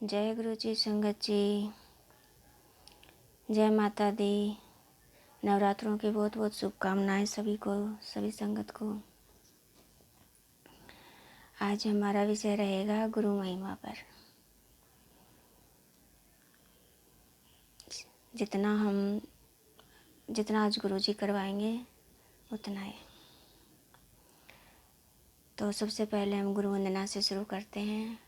जय गुरु जी, संगत जी, जय माता दी। नवरात्रों की बहुत बहुत शुभकामनाएं सभी को, सभी संगत को। आज हमारा विषय रहेगा गुरु महिमा पर। जितना आज गुरु जी करवाएंगे उतना है। तो सबसे पहले हम गुरु वंदना से शुरू करते हैं।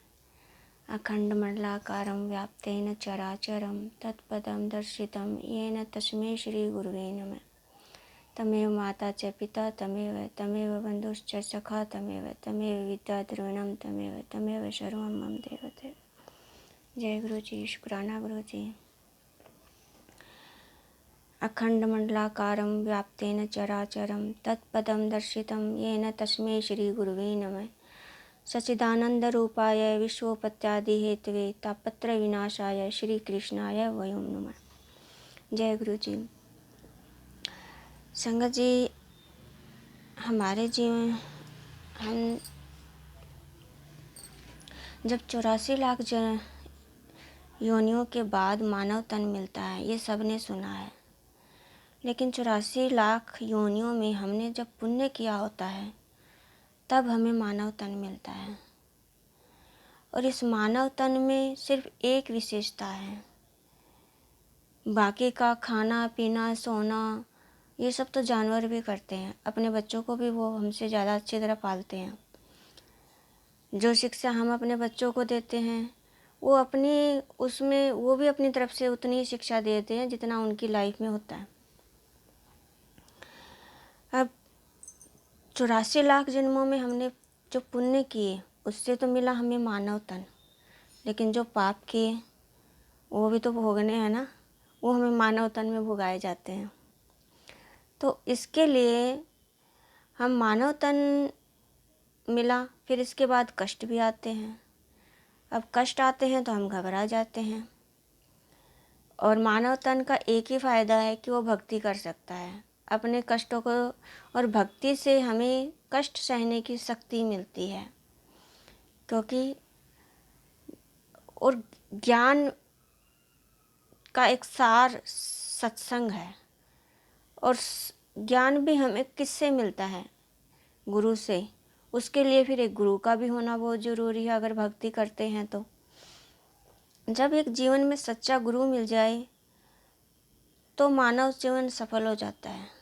अखंड मंडलाकारं व्याप्तेन चराचरं तत्पदं दर्शितं येन तस्मै श्री गुरुवे नमः। तमेव माता च पिता तमेव बन्धुश्च सखा तमेव विद्या द्रोणं तमेव सर्वं मम देवते। जय गुरु जी, शुक्राना गुरु जी। अखंड मंडलाकारं व्याप्तेन चराचरं तत्पदं दर्शितं येन तस्मै श्री गुरुवे नमः। सच्चिदानंद रूपाय विश्वोपत्यादि हेतवे तापत्र विनाशाय श्री कृष्णाय वयं नमः। जय गुरु जी। संगत जी, हमारे जीवन हम जब 84 लाख योनियों के बाद मानव तन मिलता है, ये सबने सुना है। लेकिन 84 लाख योनियों में हमने जब पुण्य किया होता है तब हमें मानव तन मिलता है। और इस मानव तन में सिर्फ एक विशेषता है, बाकी का खाना पीना सोना ये सब तो जानवर भी करते हैं। अपने बच्चों को भी वो हमसे ज़्यादा अच्छी तरह पालते हैं। जो शिक्षा हम अपने बच्चों को देते हैं वो वो भी अपनी तरफ से उतनी ही शिक्षा देते हैं जितना उनकी लाइफ में होता है। अब 84 लाख जन्मों में हमने जो पुण्य किए उससे तो मिला हमें मानव तन, लेकिन जो पाप किए वो भी तो भोगने हैं ना, वो हमें मानव तन में भुगाए जाते हैं। तो इसके लिए हम मानव तन मिला, फिर इसके बाद कष्ट भी आते हैं। अब कष्ट आते हैं तो हम घबरा जाते हैं। और मानव तन का एक ही फ़ायदा है कि वो भक्ति कर सकता है अपने कष्टों को, और भक्ति से हमें कष्ट सहने की शक्ति मिलती है। क्योंकि और ज्ञान का एक सार सत्संग है, और ज्ञान भी हमें किससे मिलता है? गुरु से। उसके लिए फिर एक गुरु का भी होना बहुत ज़रूरी है अगर भक्ति करते हैं तो। जब एक जीवन में सच्चा गुरु मिल जाए तो मानव जीवन सफल हो जाता है।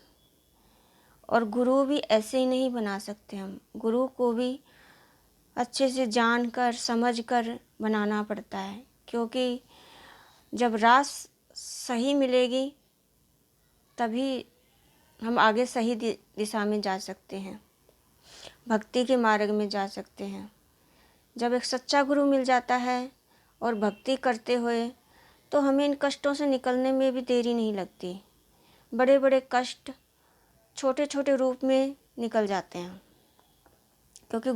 और गुरु भी ऐसे ही नहीं बना सकते हम, गुरु को भी अच्छे से जान कर समझ कर बनाना पड़ता है। क्योंकि जब राह सही मिलेगी तभी हम आगे सही दिशा में जा सकते हैं, भक्ति के मार्ग में जा सकते हैं। जब एक सच्चा गुरु मिल जाता है और भक्ति करते हुए तो हमें इन कष्टों से निकलने में भी देरी नहीं लगती। बड़े बड़े कष्ट छोटे छोटे रूप में निकल जाते हैं, क्योंकि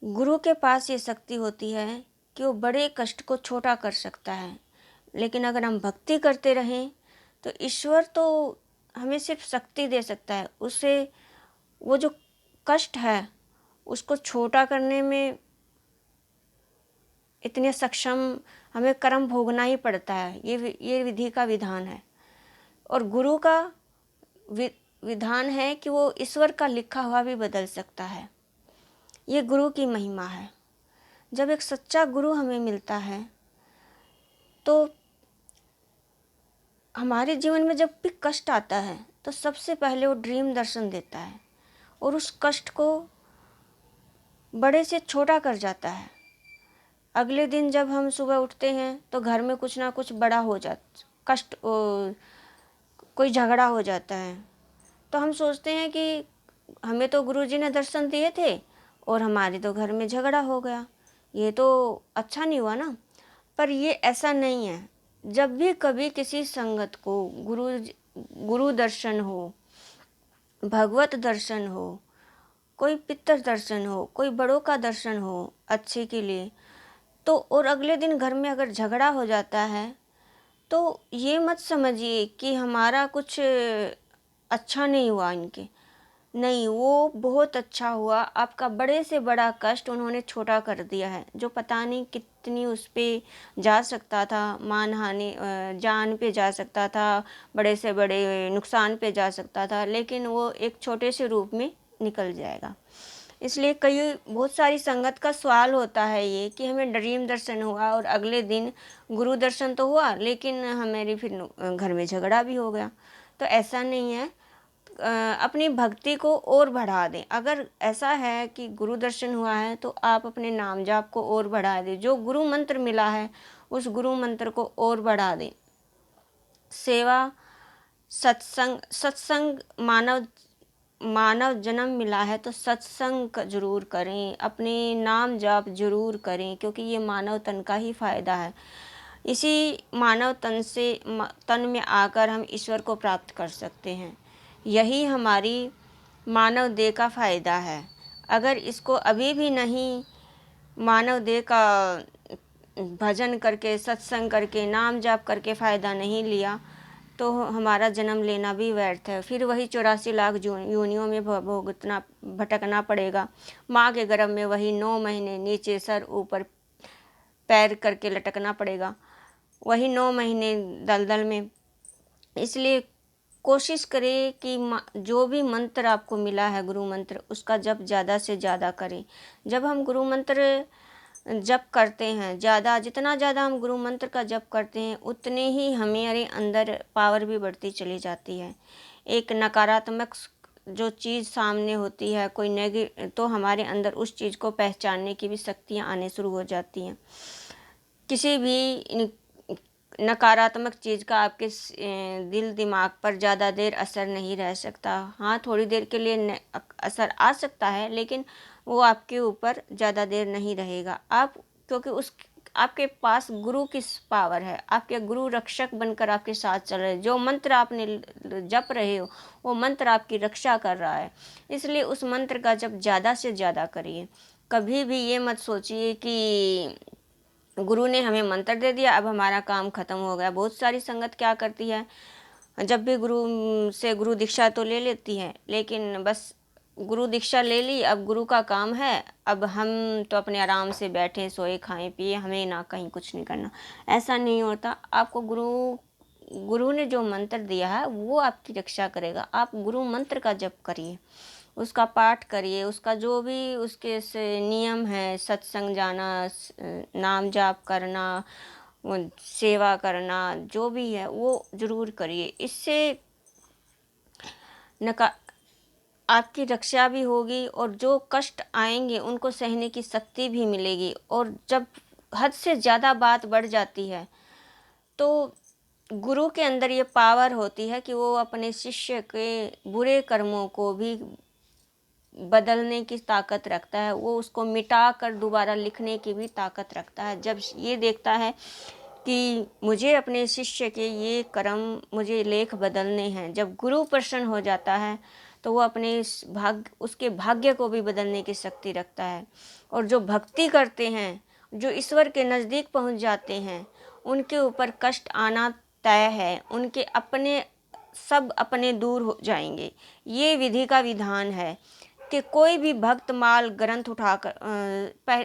गुरु के पास ये शक्ति होती है कि वो बड़े कष्ट को छोटा कर सकता है। लेकिन अगर हम भक्ति करते रहें तो ईश्वर तो हमें सिर्फ शक्ति दे सकता है, उससे वो जो कष्ट है उसको छोटा करने में इतने सक्षम हमें कर्म भोगना ही पड़ता है। ये विधि का विधान है। और गुरु का विधान है कि वो ईश्वर का लिखा हुआ भी बदल सकता है। ये गुरु की महिमा है। जब एक सच्चा गुरु हमें मिलता है तो हमारे जीवन में जब भी कष्ट आता है तो सबसे पहले वो ड्रीम दर्शन देता है और उस कष्ट को बड़े से छोटा कर जाता है। अगले दिन जब हम सुबह उठते हैं तो घर में कुछ ना कुछ बड़ा हो जाता, कोई झगड़ा हो जाता है, तो हम सोचते हैं कि हमें तो गुरुजी ने दर्शन दिए थे और हमारे तो घर में झगड़ा हो गया, ये तो अच्छा नहीं हुआ ना। पर ये ऐसा नहीं है। जब भी कभी किसी संगत को गुरु दर्शन हो, भगवत दर्शन हो, कोई पितर दर्शन हो, कोई बड़ों का दर्शन हो अच्छे के लिए, तो और अगले दिन घर में अगर झगड़ा हो जाता है तो ये मत समझिए कि हमारा कुछ अच्छा नहीं हुआ इनके। नहीं, वो बहुत अच्छा हुआ, आपका बड़े से बड़ा कष्ट उन्होंने छोटा कर दिया है, जो पता नहीं कितनी उस पे जा सकता था, मानहानि जान पे जा सकता था, बड़े से बड़े नुकसान पे जा सकता था, लेकिन वो एक छोटे से रूप में निकल जाएगा। इसलिए कई बहुत सारी संगत का सवाल होता है ये कि हमें ड्रीम दर्शन हुआ और अगले दिन गुरु दर्शन तो हुआ, लेकिन हमारी फिर घर में झगड़ा भी हो गया। तो ऐसा नहीं है, अपनी भक्ति को और बढ़ा दें। अगर ऐसा है कि गुरु दर्शन हुआ है तो आप अपने नाम जाप को और बढ़ा दें, जो गुरु मंत्र मिला है उस गुरु मंत्र को और बढ़ा दें। सेवा, सत्संग, सत्संग मानव मानव जन्म मिला है तो सत्संग जरूर करें, अपने नाम जाप जरूर करें, क्योंकि ये मानव तन का ही फायदा है। इसी मानव तन से तन में आकर हम ईश्वर को प्राप्त कर सकते हैं। यही हमारी मानव देह का फायदा है। अगर इसको अभी भी नहीं, मानव देह का भजन करके, सत्संग करके, नाम जाप करके फ़ायदा नहीं लिया तो हमारा जन्म लेना भी व्यर्थ है। फिर वही 84 लाख योनियों में भुगतना, भटकना पड़ेगा। माँ के गर्भ में वही 9 महीने नीचे सर ऊपर पैर करके लटकना पड़ेगा, वही 9 महीने दलदल में। इसलिए कोशिश करें कि जो भी मंत्र आपको मिला है गुरु मंत्र, उसका जप ज़्यादा से ज़्यादा करें। जब हम गुरु मंत्र जप करते हैं, जितना ज़्यादा हम गुरु मंत्र का जप करते हैं उतने ही हमारे अंदर पावर भी बढ़ती चली जाती है। एक नकारात्मक जो चीज़ सामने होती है, कोई नेगेटिव, तो हमारे अंदर उस चीज़ को पहचानने की भी शक्तियाँ आने शुरू हो जाती हैं। किसी भी नकारात्मक चीज़ का आपके दिल दिमाग पर ज़्यादा देर असर नहीं रह सकता। हाँ, थोड़ी देर के लिए असर आ सकता है, लेकिन वो आपके ऊपर ज़्यादा देर नहीं रहेगा। क्योंकि आपके पास गुरु की पावर है, आपके गुरु रक्षक बनकर आपके साथ चल रहे, जो मंत्र आपने जप रहे हो वो मंत्र आपकी रक्षा कर रहा है। इसलिए उस मंत्र का जप ज़्यादा से ज़्यादा करिए। कभी भी ये मत सोचिए कि गुरु ने हमें मंत्र दे दिया, अब हमारा काम खत्म हो गया। बहुत सारी संगत क्या करती है, जब भी गुरु दीक्षा तो ले लेती है, लेकिन बस गुरु दीक्षा ले ली, अब गुरु का काम है, अब हम तो अपने आराम से बैठे सोए खाएं पिए, हमें ना कहीं कुछ नहीं करना। ऐसा नहीं होता। आपको गुरु ने जो मंत्र दिया है वो आपकी रक्षा करेगा। आप गुरु मंत्र का जप करिए, उसका पाठ करिए, उसका जो भी उसके से नियम है, सत्संग जाना, नाम जाप करना, सेवा करना, जो भी है वो ज़रूर करिए। इससे नका आपकी रक्षा भी होगी और जो कष्ट आएंगे उनको सहने की शक्ति भी मिलेगी। और जब हद से ज़्यादा बात बढ़ जाती है तो गुरु के अंदर ये पावर होती है कि वो अपने शिष्य के बुरे कर्मों को भी बदलने की ताकत रखता है, वो उसको मिटा कर दोबारा लिखने की भी ताकत रखता है। जब ये देखता है कि मुझे अपने शिष्य के ये कर्म, मुझे लेख बदलने हैं, जब गुरु प्रसन्न हो जाता है तो वो अपने उसके भाग्य को भी बदलने की शक्ति रखता है। और जो भक्ति करते हैं, जो ईश्वर के नज़दीक पहुंच जाते हैं, उनके ऊपर कष्ट आना तय है, उनके अपने दूर हो जाएंगे। ये विधि का विधान है कि कोई भी भक्त माल ग्रंथ उठाकर,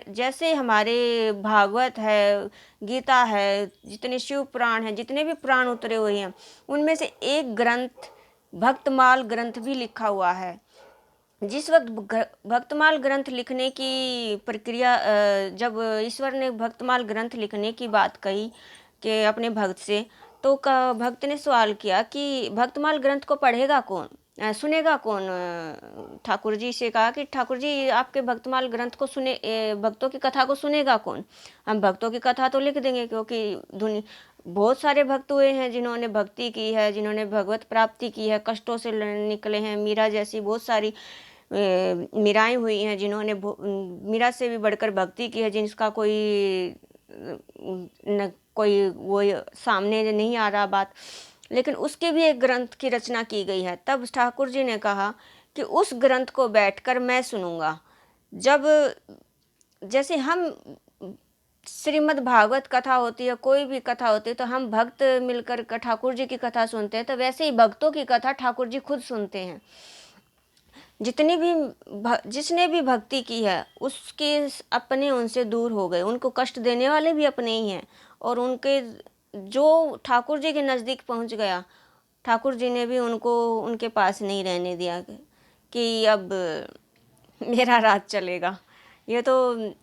जैसे हमारे भागवत है, गीता है, जितने शिव पुराण हैं, जितने भी पुराण उतरे हुए हैं, उनमें से एक ग्रंथ भक्तमाल ग्रंथ भी लिखा हुआ है। जिस वक्त भक्तमाल ग्रंथ लिखने की प्रक्रिया, जब ईश्वर ने भक्तमाल ग्रंथ लिखने की बात कही कि अपने भक्त से, तो भक्त ने सवाल किया कि भक्तमाल ग्रंथ को पढ़ेगा कौन, सुनेगा कौन। ठाकुर जी से कहा कि ठाकुर जी आपके भक्तमाल ग्रंथ को भक्तों की कथा को सुनेगा कौन। हम भक्तों की कथा तो लिख देंगे, क्योंकि बहुत सारे भक्त हुए हैं जिन्होंने भक्ति की है, जिन्होंने भगवत प्राप्ति की है, कष्टों से निकले हैं। मीरा जैसी बहुत सारी मीराएं हुई हैं जिन्होंने मीरा से भी बढ़कर भक्ति की है, जिसका कोई वो सामने नहीं आ रहा बात, लेकिन उसके भी एक ग्रंथ की रचना की गई है। तब ठाकुर जी ने कहा कि उस ग्रंथ को बैठकर मैं सुनूंगा। जब जैसे हम श्रीमद् भागवत कथा होती है, कोई भी कथा होती है, तो हम भक्त मिलकर ठाकुर जी की कथा सुनते हैं, तो वैसे ही भक्तों की कथा ठाकुर जी खुद सुनते हैं। जिसने भी भक्ति की है उसके अपने उनसे दूर हो गए, उनको कष्ट देने वाले भी अपने ही हैं। और उनके जो ठाकुर जी के नज़दीक पहुंच गया, ठाकुर जी ने भी उनको उनके पास नहीं रहने दिया कि अब मेरा राज चलेगा। ये तो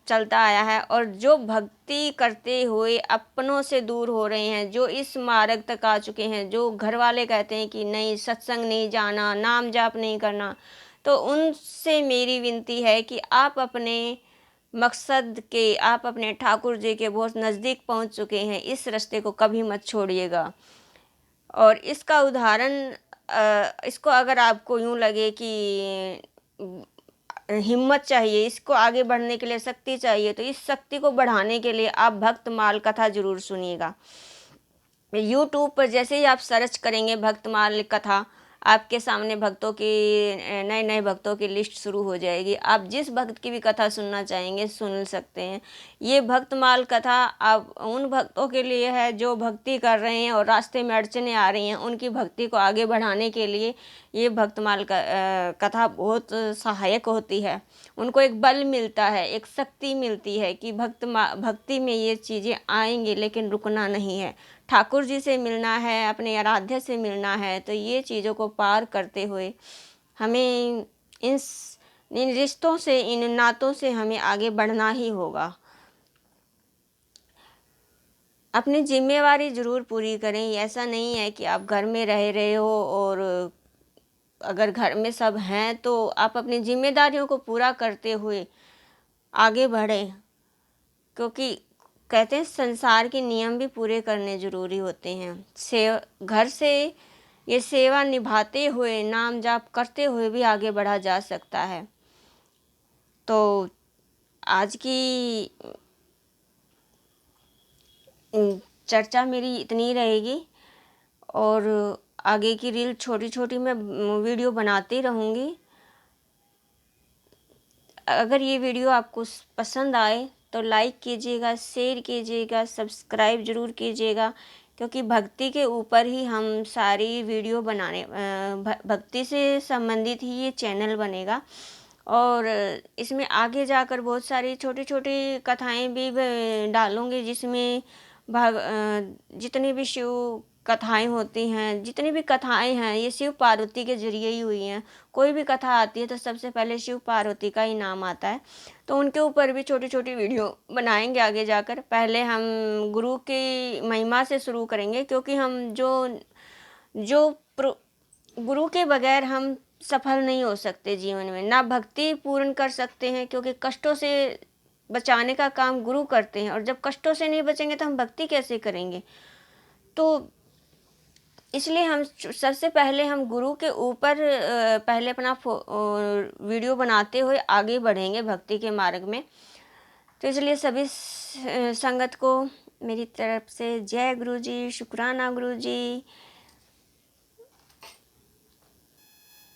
चलता आया है। और जो भक्ति करते हुए अपनों से दूर हो रहे हैं, जो इस मार्ग तक आ चुके हैं, जो घर वाले कहते हैं कि नहीं सत्संग नहीं जाना, नाम जाप नहीं करना, तो उनसे मेरी विनती है कि आप अपने मकसद के, आप अपने ठाकुर जी के बहुत नज़दीक पहुंच चुके हैं, इस रास्ते को कभी मत छोड़िएगा। और इसका उदाहरण, इसको अगर आपको यूँ लगे कि हिम्मत चाहिए, इसको आगे बढ़ने के लिए शक्ति चाहिए, तो इस शक्ति को बढ़ाने के लिए आप भक्तमाल कथा ज़रूर सुनिएगा। यूट्यूब पर जैसे ही आप सर्च करेंगे भक्तमाल कथा, आपके सामने भक्तों की, नए नए भक्तों की लिस्ट शुरू हो जाएगी। आप जिस भक्त की भी कथा सुनना चाहेंगे सुन सकते हैं। ये भक्तमाल कथा आप उन भक्तों के लिए है जो भक्ति कर रहे हैं और रास्ते में अड़चने आ रही हैं, उनकी भक्ति को आगे बढ़ाने के लिए ये भक्तमाल कथा बहुत सहायक होती है। उनको एक बल मिलता है, एक शक्ति मिलती है कि भक्ति में ये चीज़ें आएंगी, लेकिन रुकना नहीं है। ठाकुर जी से मिलना है, अपने आराध्य से मिलना है, तो ये चीज़ों को पार करते हुए हमें इन रिश्तों से, इन नातों से हमें आगे बढ़ना ही होगा। अपनी जिम्मेवारी ज़रूर पूरी करें। ऐसा नहीं है कि आप घर में रह रहे हो और अगर घर में सब हैं तो आप अपनी जिम्मेदारियों को पूरा करते हुए आगे बढ़ें, क्योंकि कहते हैं संसार के नियम भी पूरे करने ज़रूरी होते हैं। घर से ये सेवा निभाते हुए, नाम जाप करते हुए भी आगे बढ़ा जा सकता है। तो आज की चर्चा मेरी इतनी रहेगी और आगे की रील छोटी छोटी मैं वीडियो बनाती रहूँगी। अगर ये वीडियो आपको पसंद आए तो लाइक कीजिएगा, शेयर कीजिएगा, सब्सक्राइब ज़रूर कीजिएगा, क्योंकि भक्ति के ऊपर ही हम सारी वीडियो बनाने, भक्ति से संबंधित ही ये चैनल बनेगा। और इसमें आगे जाकर बहुत सारी छोटी छोटी कथाएं भी डालूँगी, जिसमें जितनी भी शिव कथाएं होती हैं, जितनी भी कथाएं हैं, ये शिव पार्वती के जरिए ही हुई हैं। कोई भी कथा आती है तो सबसे पहले शिव पार्वती का ही नाम आता है, तो उनके ऊपर भी छोटी छोटी वीडियो बनाएंगे आगे जाकर। पहले हम गुरु की महिमा से शुरू करेंगे, क्योंकि हम जो गुरु के बगैर हम सफल नहीं हो सकते जीवन में, ना भक्ति पूर्ण कर सकते हैं, क्योंकि कष्टों से बचाने का काम गुरु करते हैं, और जब कष्टों से नहीं बचेंगे तो हम भक्ति कैसे करेंगे। तो इसलिए हम सबसे पहले हम गुरु के ऊपर पहले अपना वीडियो बनाते हुए आगे बढ़ेंगे भक्ति के मार्ग में। तो इसलिए सभी संगत को मेरी तरफ से जय गुरु जी, शुक्राना गुरु जी।